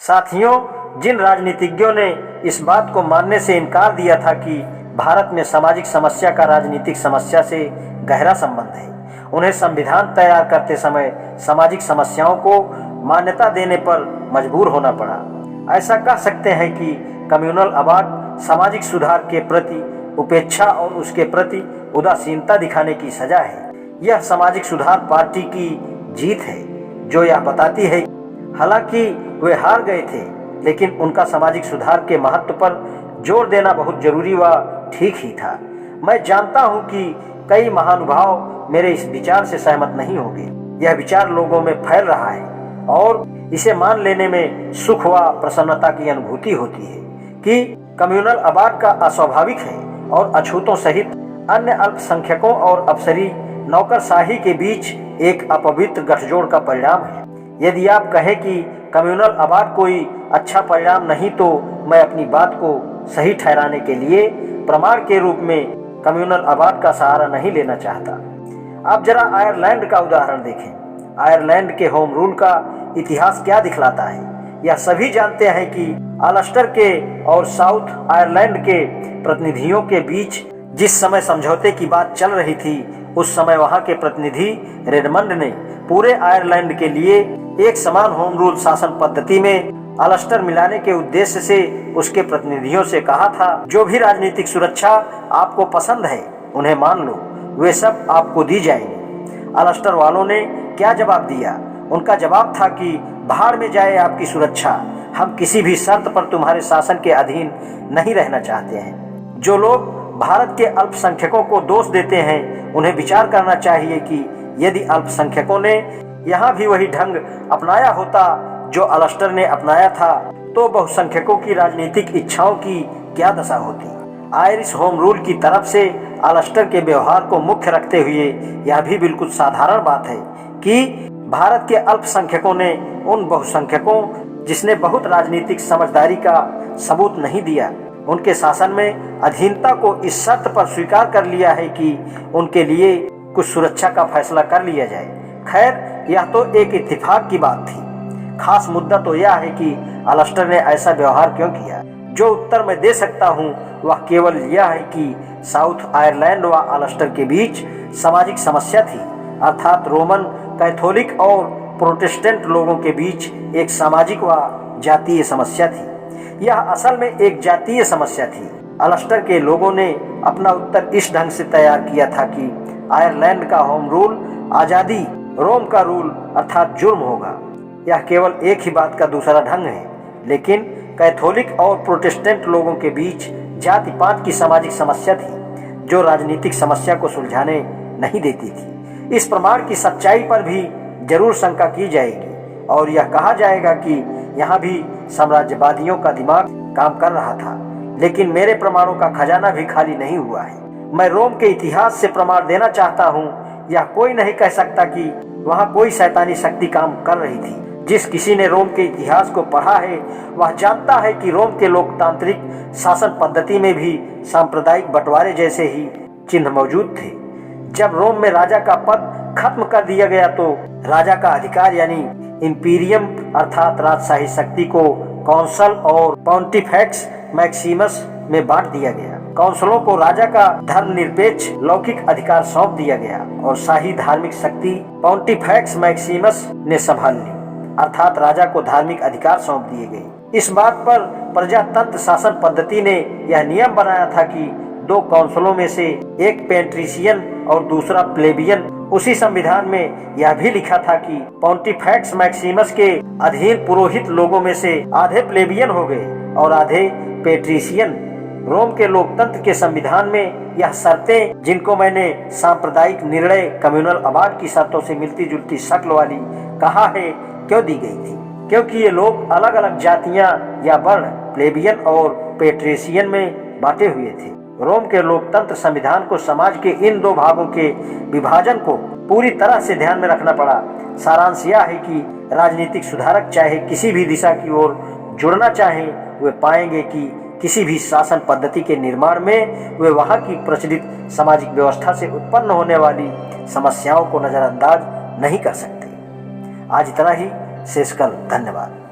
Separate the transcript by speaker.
Speaker 1: साथियों, जिन राजनीतिज्ञों ने इस बात को मानने से इनकार दिया था कि भारत में सामाजिक समस्या का राजनीतिक समस्या से गहरा संबंध है, उन्हें संविधान तैयार करते समय सामाजिक समस्याओं को मान्यता देने पर मजबूर होना पड़ा। ऐसा कह सकते हैं कि कम्युनल अवार्ड सामाजिक सुधार के प्रति उपेक्षा और उसके प्रति उदासीनता दिखाने की सजा है। यह सामाजिक सुधार पार्टी की जीत है, जो यह बताती है हालांकि वे हार गए थे, लेकिन उनका सामाजिक सुधार के महत्व पर जोर देना बहुत जरूरी व ठीक ही था। मैं जानता हूं कि कई महानुभाव मेरे इस विचार से सहमत नहीं होंगे। यह विचार लोगों में फैल रहा है और इसे मान लेने में सुख व प्रसन्नता की अनुभूति होती है कि कम्युनल अवार्ड का अस्वाभाविक है और अछूतों सहित अन्य अल्पसंख्यकों और अफसरी नौकरशाही के बीच एक अपवित्र गठजोड़ का परिणाम है। यदि आप कहें कि कम्युनल अवार्ड कोई अच्छा परिणाम नहीं, तो मैं अपनी बात को सही ठहराने के लिए प्रमाण के रूप में कम्युनल अवार्ड का सहारा नहीं लेना चाहता। आप जरा आयरलैंड का उदाहरण देखें। आयरलैंड के होम रूल का इतिहास क्या दिखलाता है। यह सभी जानते हैं कि अल्स्टर के और साउथ आयरलैंड के प्रतिनिधियों के बीच जिस समय समझौते की बात चल रही थी, उस समय वहां के प्रतिनिधि रेडमंड ने पूरे आयरलैंड के लिए एक समान होम रूल शासन पद्धति में अल्स्टर मिलाने के उद्देश्य से उसके प्रतिनिधियों से कहा था, जो भी राजनीतिक सुरक्षा आपको पसंद है उन्हें मान लो, वे सब आपको दी जाएंगी। अल्स्टर वालों ने क्या जवाब दिया? उनका जवाब था कि बाहर में जाए आपकी सुरक्षा, हम किसी भी शर्त पर तुम्हारे शासन के अधीन नहीं रहना चाहते हैं। जो लोग भारत के अल्पसंख्यकों को दोष देते हैं, उन्हें विचार करना चाहिए कि यदि अल्पसंख्यकों ने यहाँ भी वही ढंग अपनाया होता जो अल्स्टर ने अपनाया था, तो बहुसंख्यकों की राजनीतिक इच्छाओं की क्या दशा होती। आयरिश होम रूल की तरफ से अल्स्टर के व्यवहार को मुख्य रखते हुए यह भी बिल्कुल साधारण बात है कि भारत के अल्पसंख्यकों ने उन बहुसंख्यकों जिसने बहुत राजनीतिक समझदारी का सबूत नहीं दिया, उनके शासन में अधीनता को इस शर्त पर स्वीकार कर लिया है कि उनके लिए कुछ सुरक्षा का फैसला कर लिया जाए। खैर, यह तो एक इत्तेफाक की बात थी। खास मुद्दा तो यह है कि अल्स्टर ने ऐसा व्यवहार क्यों किया। जो उत्तर मैं दे सकता हूँ वह केवल यह है कि साउथ आयरलैंड व अल्स्टर के बीच सामाजिक समस्या थी, अर्थात रोमन कैथोलिक और प्रोटेस्टेंट लोगों के बीच एक सामाजिक व जातीय समस्या थी। यह असल में एक जातीय समस्या थी। अल्स्टर के लोगों ने अपना उत्तर इस ढंग से तैयार किया था कि आयरलैंड का होम रूल आज़ादी, रोम का रूल अर्थात जुर्म होगा। यह केवल एक ही बात का दूसरा ढंग है, लेकिन कैथोलिक और प्रोटेस्टेंट लोगों के बीच जाति पात की सामाजिक समस्या थी, जो राजनीतिक समस्या को सुलझाने नहीं देती थी। इस प्रमाण की सच्चाई पर भी जरूर शंका की जाएगी और यह कहा जाएगा कि यहाँ भी साम्राज्यवादियों का दिमाग काम कर रहा था, लेकिन मेरे प्रमाणों का खजाना भी खाली नहीं हुआ है। मैं रोम के इतिहास से प्रमाण देना चाहता हूँ। यह कोई नहीं कह सकता कि वहाँ कोई शैतानी शक्ति काम कर रही थी। जिस किसी ने रोम के इतिहास को पढ़ा है वह जानता है कि रोम के लोकतांत्रिक शासन पद्धति में भी सांप्रदायिक बंटवारे जैसे ही चिन्ह मौजूद थे। जब रोम में राजा का पद खत्म कर दिया गया, तो राजा का अधिकार यानी इंपीरियम अर्थात राजशाही शक्ति को कौंसल और पॉन्टिफेक्स मैक्सिमस में बांट दिया गया। काउंसलों को राजा का धर्मनिरपेक्ष लौकिक अधिकार सौंप दिया गया और शाही धार्मिक शक्ति पॉन्टिफेक्स मैक्सिमस ने संभाल ली, अर्थात राजा को धार्मिक अधिकार सौंप दिए गए। इस बात पर प्रजातंत्र शासन पद्धति ने यह नियम बनाया था कि दो काउंसलों में से एक पेट्रिशियन और दूसरा प्लेबियन। उसी संविधान में यह भी लिखा था कि पॉन्टिफेक्स मैक्सिमस के अधीन पुरोहित लोगों में से आधे प्लेबियन हो गए और आधे पेट्रिशियन। रोम के लोकतंत्र के संविधान में यह शर्तें, जिनको मैंने सांप्रदायिक निर्णय कम्युनल अवार्ड की शर्तों से मिलती जुलती शक्ल वाली कहा है, क्यों दी गई थी? क्योंकि ये लोग अलग अलग जातियां या वर्ण प्लेबियन और पेट्रिशियन में बांटे हुए थे। रोम के लोकतंत्र संविधान को समाज के इन दो भागों के विभाजन को पूरी तरह से ध्यान में रखना पड़ा। सारांश यह है कि राजनीतिक सुधारक चाहे किसी भी दिशा की ओर जुड़ना चाहें, वे पाएंगे कि किसी भी शासन पद्धति के निर्माण में वे वहाँ की प्रचलित सामाजिक व्यवस्था से उत्पन्न होने वाली समस्याओं को नजरअंदाज नहीं कर सकते। आज इतना ही, शेष कल। धन्यवाद।